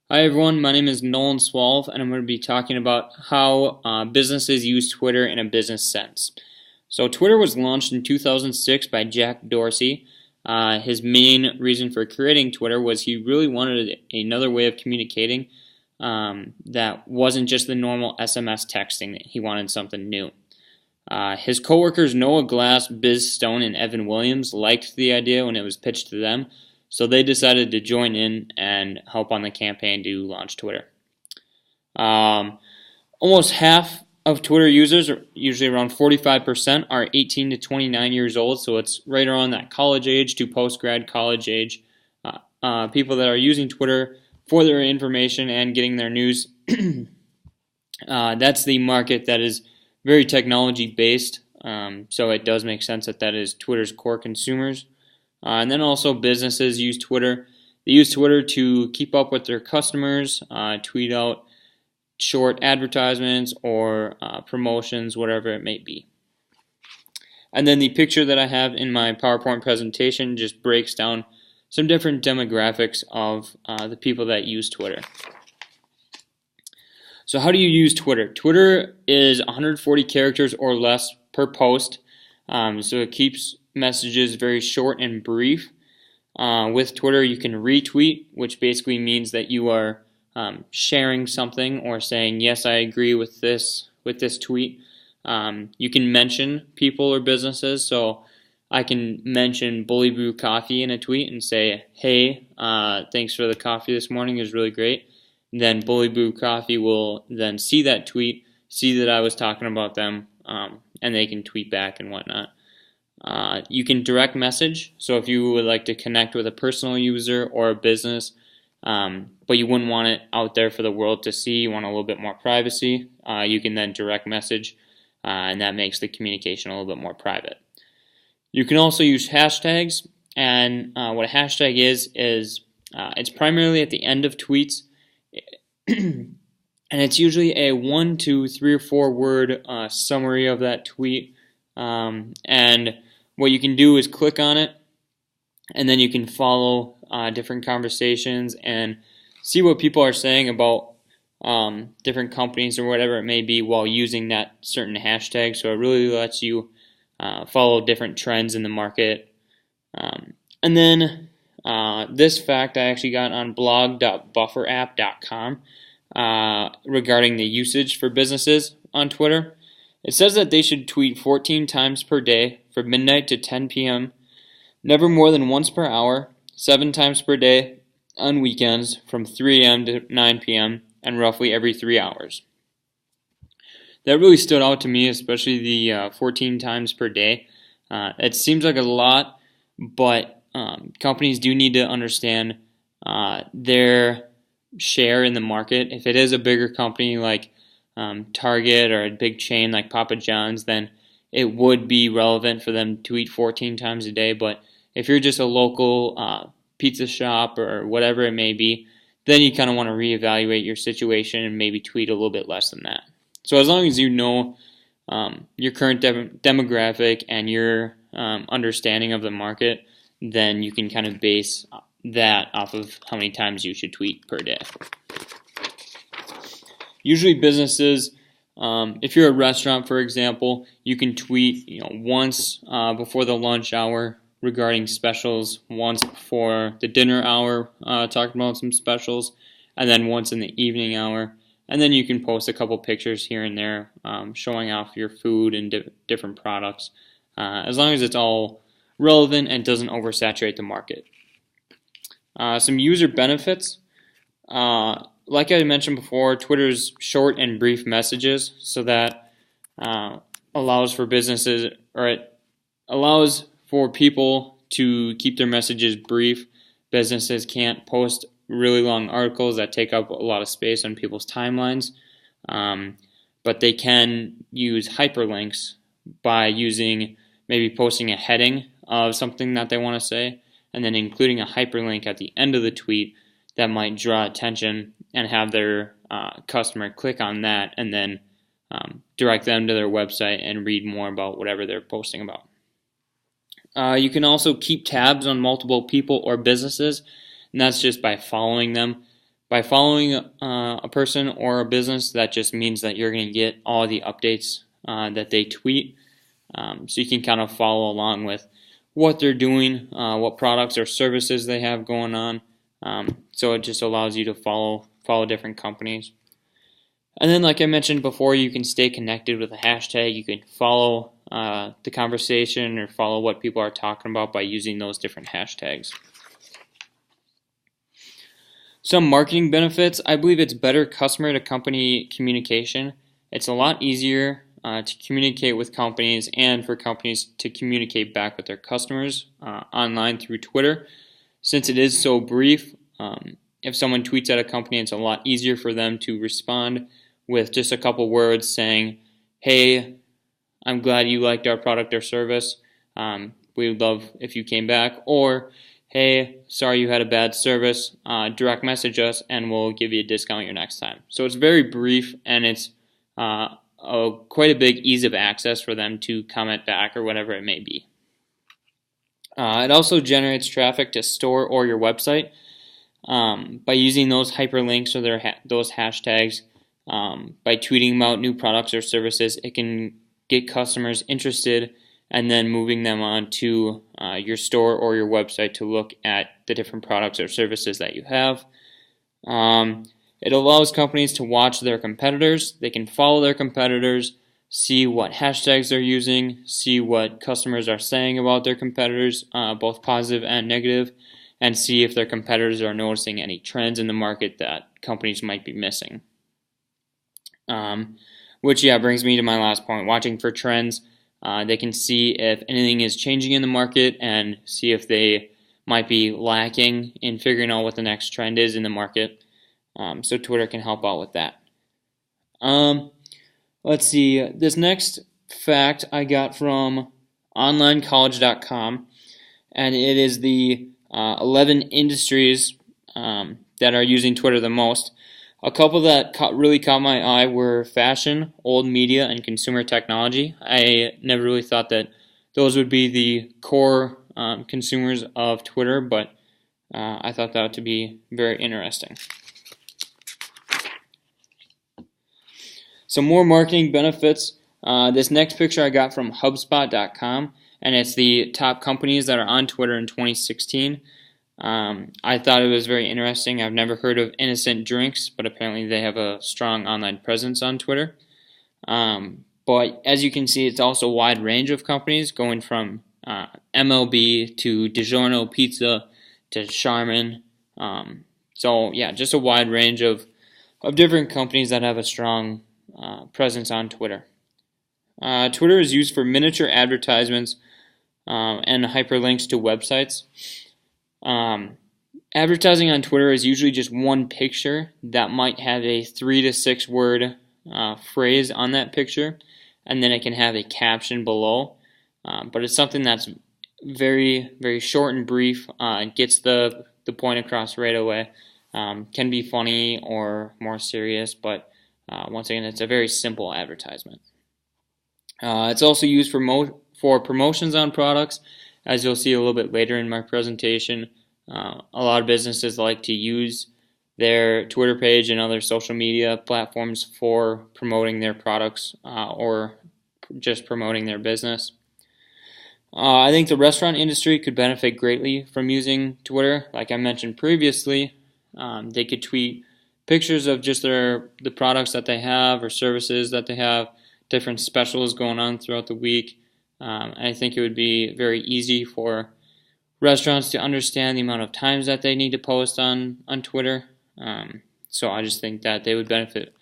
Hi everyone, my name is Nolan Swalve, and I'm going to be talking about how businesses use Twitter in a business sense. So Twitter was launched in 2006 by Jack Dorsey. His main reason for creating Twitter was he really wanted another way of communicating that wasn't just the normal SMS texting. That he wanted something new. His coworkers Noah Glass, Biz Stone, and Evan Williams liked the idea when it was pitched to them, so they decided to join in and help on the campaign to launch Twitter. Um, Almost half of Twitter users, or usually around 45%, are 18 to 29 years old, so it's right around that college age to post-grad college age. People that are using Twitter for their information and getting their news. That's the market that is very technology based, so it does make sense that that is Twitter's core consumers. And then also businesses use Twitter. They use Twitter to keep up with their customers, tweet out short advertisements or promotions, whatever it may be. And then the picture that I have in my PowerPoint presentation just breaks down some different demographics of the people that use Twitter. So how do you use Twitter? Twitter is 140 characters or less per post, so it keeps messages very short and brief. With Twitter, you can retweet, which basically means that you are sharing something or saying, yes, I agree with this tweet. You can mention people or businesses, so I can mention Bully Brew Coffee in a tweet and say, hey, thanks for the coffee this morning, it was really great. Then Bully Brew Coffee will then see that tweet, see that I was talking about them, and they can tweet back and whatnot. You can direct message, so if you would like to connect with a personal user or a business, but you wouldn't want it out there for the world to see, you want a little bit more privacy, you can then direct message, and that makes the communication a little bit more private. You can also use hashtags, and what a hashtag is it's primarily at the end of tweets, and it's usually a 1, 2, 3, or 4 word summary of that tweet. And what you can do is click on it, and then you can follow different conversations and see what people are saying about different companies or whatever it may be while using that certain hashtag. So it really lets you follow different trends in the market. And then this fact I actually got on blog.bufferapp.com regarding the usage for businesses on Twitter. It says that they should tweet 14 times per day from midnight to 10 p.m., never more than once per hour, 7 times per day on weekends from 3 a.m. to 9 p.m., and roughly every 3 hours. That really stood out to me, especially the 14 times per day. It seems like a lot, but companies do need to understand their share in the market. If it is a bigger company like Target or a big chain like Papa John's, then it would be relevant for them to tweet 14 times a day. But if you're just a local pizza shop or whatever it may be, then you kind of want to reevaluate your situation and maybe tweet a little bit less than that. So as long as you know your current demographic and your understanding of the market, then you can kind of base that off of how many times you should tweet per day. Usually businesses, if you're a restaurant, for example, you can tweet once before the lunch hour regarding specials, once before the dinner hour talking about some specials, and then once in the evening hour. And then you can post a couple pictures here and there showing off your food and different products, as long as it's all relevant and doesn't oversaturate the market. Some user benefits. Like I mentioned before, Twitter's short and brief messages, so that allows for businesses, or it allows for people to keep their messages brief. Businesses can't post really long articles that take up a lot of space on people's timelines, but they can use hyperlinks by maybe posting a heading of something that they want to say, and then including a hyperlink at the end of the tweet that might draw attention and have their customer click on that and then direct them to their website and read more about whatever they're posting about. You can also keep tabs on multiple people or businesses, and that's just by following them. By following a person or a business, that just means that you're going to get all the updates that they tweet. So you can kind of follow along with what they're doing, what products or services they have going on. So it just allows you to follow different companies. And then, like I mentioned before, you can stay connected with a hashtag. You can follow the conversation or follow what people are talking about by using those different hashtags. Some marketing benefits. I believe it's better customer to company communication. It's a lot easier to communicate with companies and for companies to communicate back with their customers online through Twitter. Since it is so brief, if someone tweets at a company, it's a lot easier for them to respond with just a couple words saying, "Hey, I'm glad you liked our product or service. We would love if you came back." Or, "Hey, sorry you had a bad service. Direct message us and we'll give you a discount your next time." So it's very brief, and it's quite a big ease of access for them to comment back or whatever it may be. It also generates traffic to store or your website by using those hyperlinks or those hashtags. By tweeting about new products or services, it can get customers interested and then moving them on to your store or your website to look at the different products or services that you have. It allows companies to watch their competitors. They can follow their competitors, see what hashtags they're using, see what customers are saying about their competitors, both positive and negative, and see if their competitors are noticing any trends in the market that companies might be missing. Which brings me to my last point, watching for trends. They can see if anything is changing in the market and see if they might be lacking in figuring out what the next trend is in the market. So Twitter can help out with that. Let's see. This next fact I got from onlinecollege.com, and it is the 11 industries that are using Twitter the most. A couple that really caught my eye were fashion, old media, and consumer technology. I never really thought that those would be the core consumers of Twitter, but I thought that to be very interesting. Some more marketing benefits. This next picture I got from HubSpot.com, and it's the top companies that are on Twitter in 2016. I thought it was very interesting. I've never heard of Innocent Drinks, but apparently they have a strong online presence on Twitter. But as you can see, it's also a wide range of companies, going from MLB to DiGiorno Pizza to Charmin. So yeah, just a wide range of different companies that have a strong presence on Twitter. Twitter is used for miniature advertisements and hyperlinks to websites. Advertising on Twitter is usually just one picture that might have a 3 to 6 word phrase on that picture, and then it can have a caption below. But it's something that's very, very short and brief. It gets the point across right away. Can be funny or more serious, but once again, it's a very simple advertisement. It's also used for promotions on products. As you'll see a little bit later in my presentation, a lot of businesses like to use their Twitter page and other social media platforms for promoting their products or just promoting their business. I think the restaurant industry could benefit greatly from using Twitter. Like I mentioned previously, they could tweet pictures of just the products that they have or services that they have, different specials going on throughout the week. I think it would be very easy for restaurants to understand the amount of times that they need to post on Twitter. So I just think that they would benefit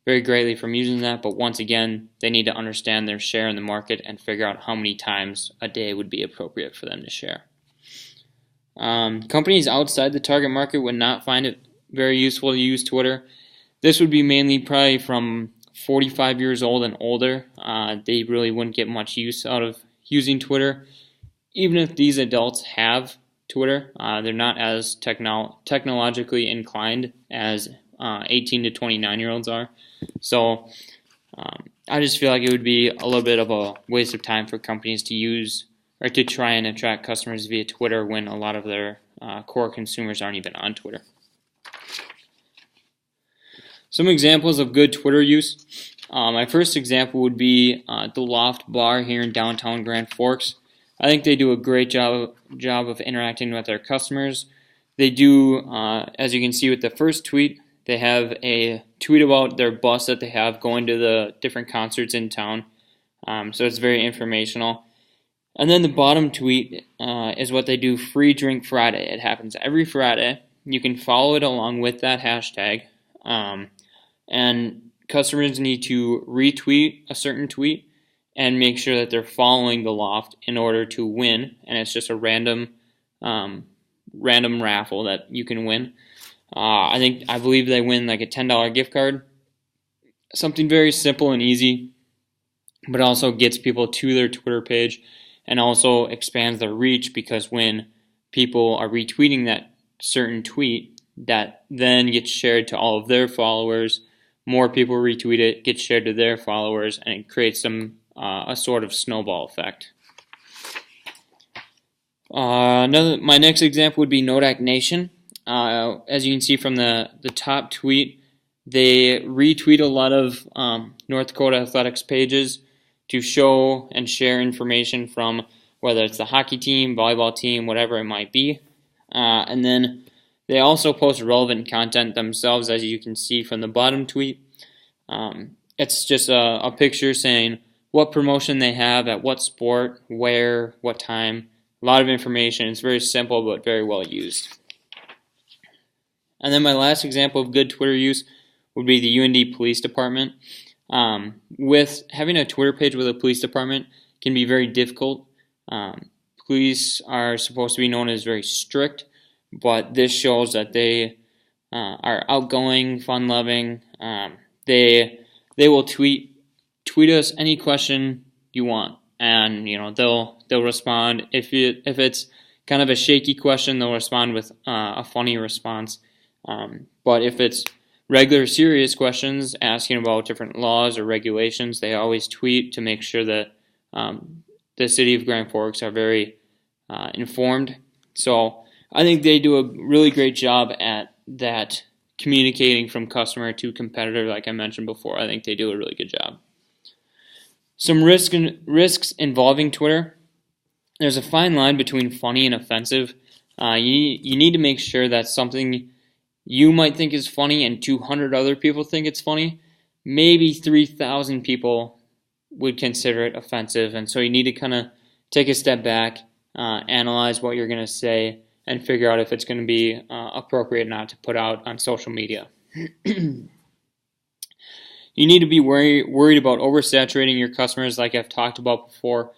very greatly from using that. But once again, they need to understand their share in the market and figure out how many times a day would be appropriate for them to share. Companies outside the target market would not find it very useful to use Twitter. This would be mainly probably from 45 years old and older. They really wouldn't get much use out of using Twitter. Even if these adults have Twitter, they're not as technologically inclined as 18 to 29-year-olds are. So I just feel like it would be a little bit of a waste of time for companies to use or to try and attract customers via Twitter when a lot of their core consumers aren't even on Twitter. Some examples of good Twitter use. My first example would be the Loft Bar here in downtown Grand Forks. I think they do a great job of interacting with their customers. They do, as you can see with the first tweet, they have a tweet about their bus that they have going to the different concerts in town. So it's very informational. And then the bottom tweet is what they do, Free Drink Friday. It happens every Friday. You can follow it along with that hashtag. And customers need to retweet a certain tweet and make sure that they're following the Loft in order to win. And it's just a random raffle that you can win. I believe they win like a $10 gift card. Something very simple and easy, but also gets people to their Twitter page and also expands their reach, because when people are retweeting that certain tweet, that then gets shared to all of their followers. More people retweet it, gets shared to their followers, and it creates a sort of snowball effect. My next example would be Nodak Nation. As you can see from the top tweet, they retweet a lot of North Dakota athletics pages to show and share information from whether it's the hockey team, volleyball team, whatever it might be. And then they also post relevant content themselves, as you can see from the bottom tweet. It's just a picture saying what promotion they have, at what sport, where, what time. A lot of information. It's very simple but very well used. And then my last example of good Twitter use would be the UND Police Department. With having a Twitter page with a police department can be very difficult. Police are supposed to be known as very strict, but this shows that they are outgoing, fun-loving. They will tweet us any question you want, and they'll respond. If it's kind of a shaky question, they'll respond with a funny response. But if it's regular serious questions asking about different laws or regulations, they always tweet to make sure that the city of Grand Forks are very informed. So I think they do a really great job at that, communicating from customer to competitor, like I mentioned before. I think they do a really good job. Some risks involving Twitter. There's a fine line between funny and offensive. You need to make sure that something you might think is funny and 200 other people think it's funny. Maybe 3,000 people would consider it offensive, and so you need to kind of take a step back, analyze what you're going to say, and figure out if it's going to be appropriate or not to put out on social media. You need to be worried about oversaturating your customers, like I've talked about before.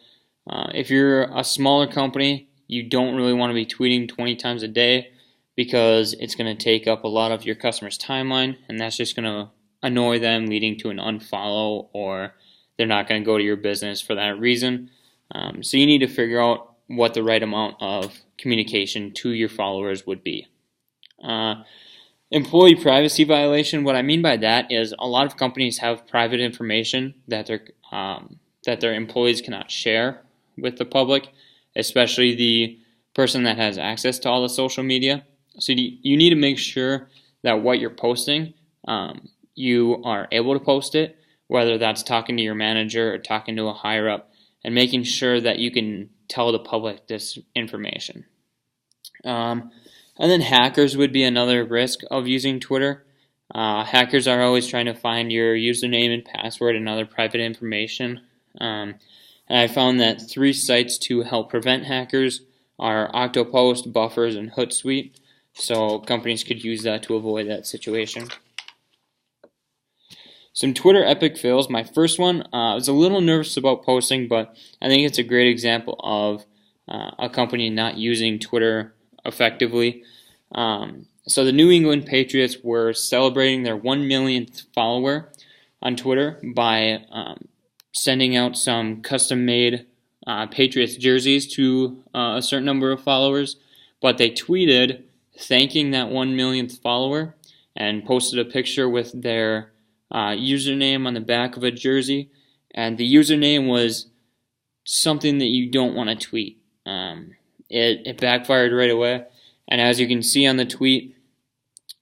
If you're a smaller company, you don't really want to be tweeting 20 times a day, because it's going to take up a lot of your customers' timeline, and that's just going to annoy them, leading to an unfollow, or they're not going to go to your business for that reason. So you need to figure out what the right amount of communication to your followers would be. Employee privacy violation. What I mean by that is a lot of companies have private information that their employees cannot share with the public, especially the person that has access to all the social media. So you need to make sure that what you're posting, you are able to post it, whether that's talking to your manager or talking to a higher up, and making sure that you can tell the public this information. And then hackers would be another risk of using Twitter. Hackers are always trying to find your username and password and other private information. And I found that 3 sites to help prevent hackers are Octopost, Buffers, and Hootsuite. So companies could use that to avoid that situation. Some Twitter epic fails. My first one, I was a little nervous about posting, but I think it's a great example of a company not using Twitter effectively. So the New England Patriots were celebrating their 1 millionth follower on Twitter by sending out some custom-made Patriots jerseys to a certain number of followers, but they tweeted thanking that 1 millionth follower and posted a picture with their username on the back of a jersey, and the username was something that you don't want to tweet. It backfired right away, and as you can see on the tweet,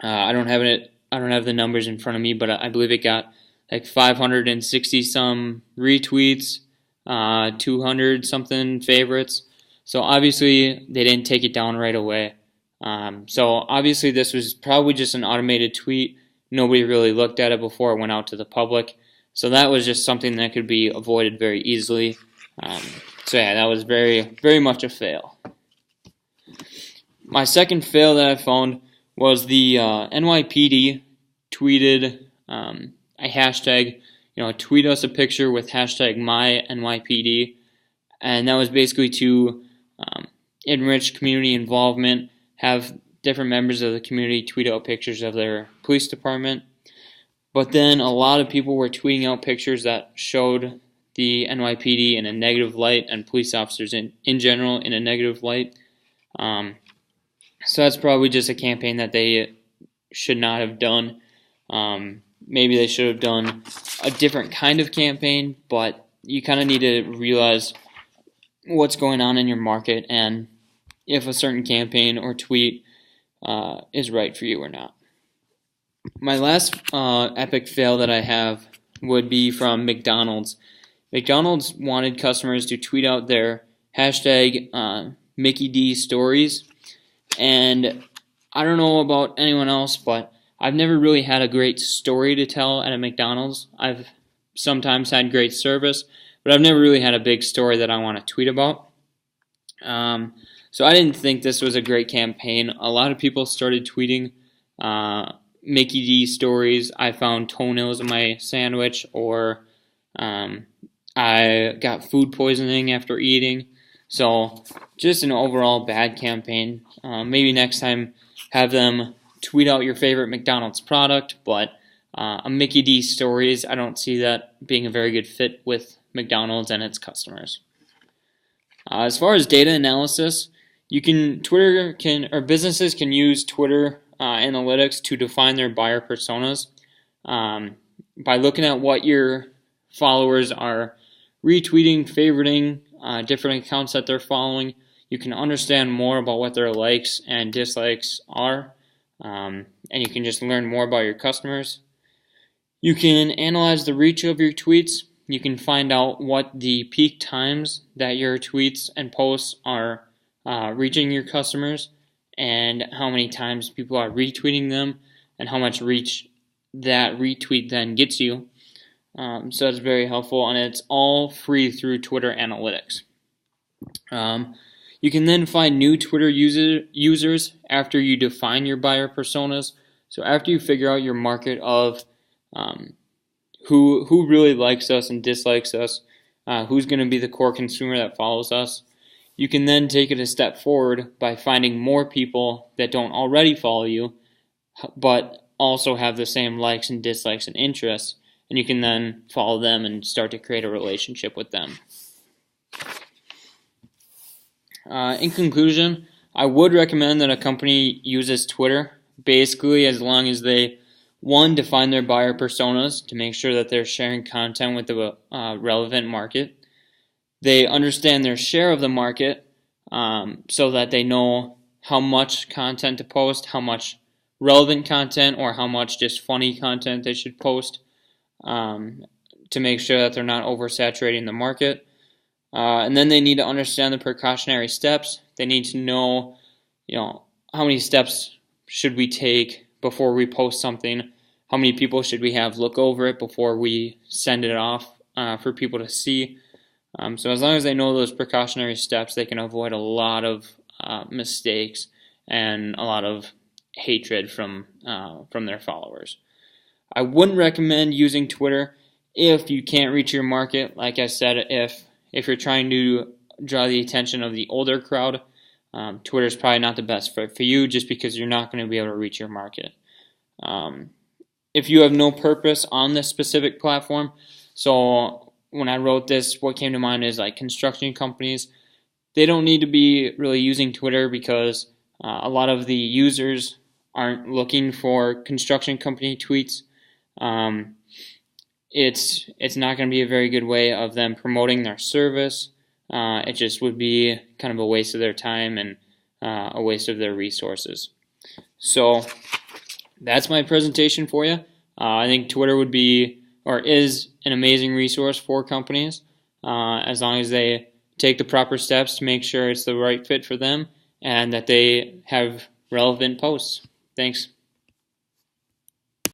I don't have it I don't have the numbers in front of me, but I believe it got like 560 some retweets, 200 something favorites. So obviously they didn't take it down right away. So obviously this was probably just an automated tweet. Nobody really looked at it before it went out to the public. So that was just something that could be avoided very easily. So yeah, that was very, very much a fail. My second fail that I found was the NYPD tweeted a hashtag, tweet us a picture with hashtag MyNYPD, and that was basically to enrich community involvement, have different members of the community tweet out pictures of their police department. But then a lot of people were tweeting out pictures that showed the NYPD in a negative light and police officers in general in a negative light. So that's probably just a campaign that they should not have done. Maybe they should have done a different kind of campaign, but you kind of need to realize what's going on in your market and if a certain campaign or tweet is right for you or not. My last epic fail that I have would be from McDonald's. McDonald's wanted customers to tweet out their hashtag Mickey D stories, and I don't know about anyone else, but I've never really had a great story to tell at a McDonald's. I've sometimes had great service, but I've never really had a big story that I want to tweet about. So I didn't think this was a great campaign. A lot of people started tweeting Mickey D stories. I found toenails in my sandwich, or I got food poisoning after eating. So just an overall bad campaign. Maybe next time have them tweet out your favorite McDonald's product, but a Mickey D stories, I don't see that being a very good fit with McDonald's and its customers. As far as data analysis, businesses can use Twitter analytics to define their buyer personas by looking at what your followers are retweeting, favoriting, different accounts that they're following. You can understand more about what their likes and dislikes are, and you can just learn more about your customers. You can analyze the reach of your tweets. You can find out what the peak times that your tweets and posts are reaching your customers, and how many times people are retweeting them, and how much reach that retweet then gets you. So that's very helpful, and it's all free through Twitter Analytics. You can then find new Twitter users after you define your buyer personas. So after you figure out your market of who really likes us and dislikes us, who's going to be the core consumer that follows us, you can then take it a step forward by finding more people that don't already follow you, but also have the same likes and dislikes and interests, and you can then follow them and start to create a relationship with them. In conclusion, I would recommend that a company uses Twitter, basically as long as they, one, define their buyer personas to make sure that they're sharing content with the relevant market. They understand their share of the market so that they know how much content to post, how much relevant content, or how much just funny content they should post to make sure that they're not oversaturating the market. And then they need to understand the precautionary steps. They need to know, how many steps should we take before we post something? How many people should we have look over it before we send it off for people to see? So as long as they know those precautionary steps, they can avoid a lot of mistakes and a lot of hatred from their followers. I wouldn't recommend using Twitter if you can't reach your market. Like I said, if you're trying to draw the attention of the older crowd, Twitter is probably not the best fit for you, just because you're not going to be able to reach your market. If you have no purpose on this specific platform, so when I wrote this, what came to mind is like construction companies. They don't need to be really using Twitter because a lot of the users aren't looking for construction company tweets. It's not going to be a very good way of them promoting their service. It just would be kind of a waste of their time and a waste of their resources. So that's my presentation for you. I think Twitter would be or is an amazing resource for companies as long as they take the proper steps to make sure it's the right fit for them and that they have relevant posts. Thanks.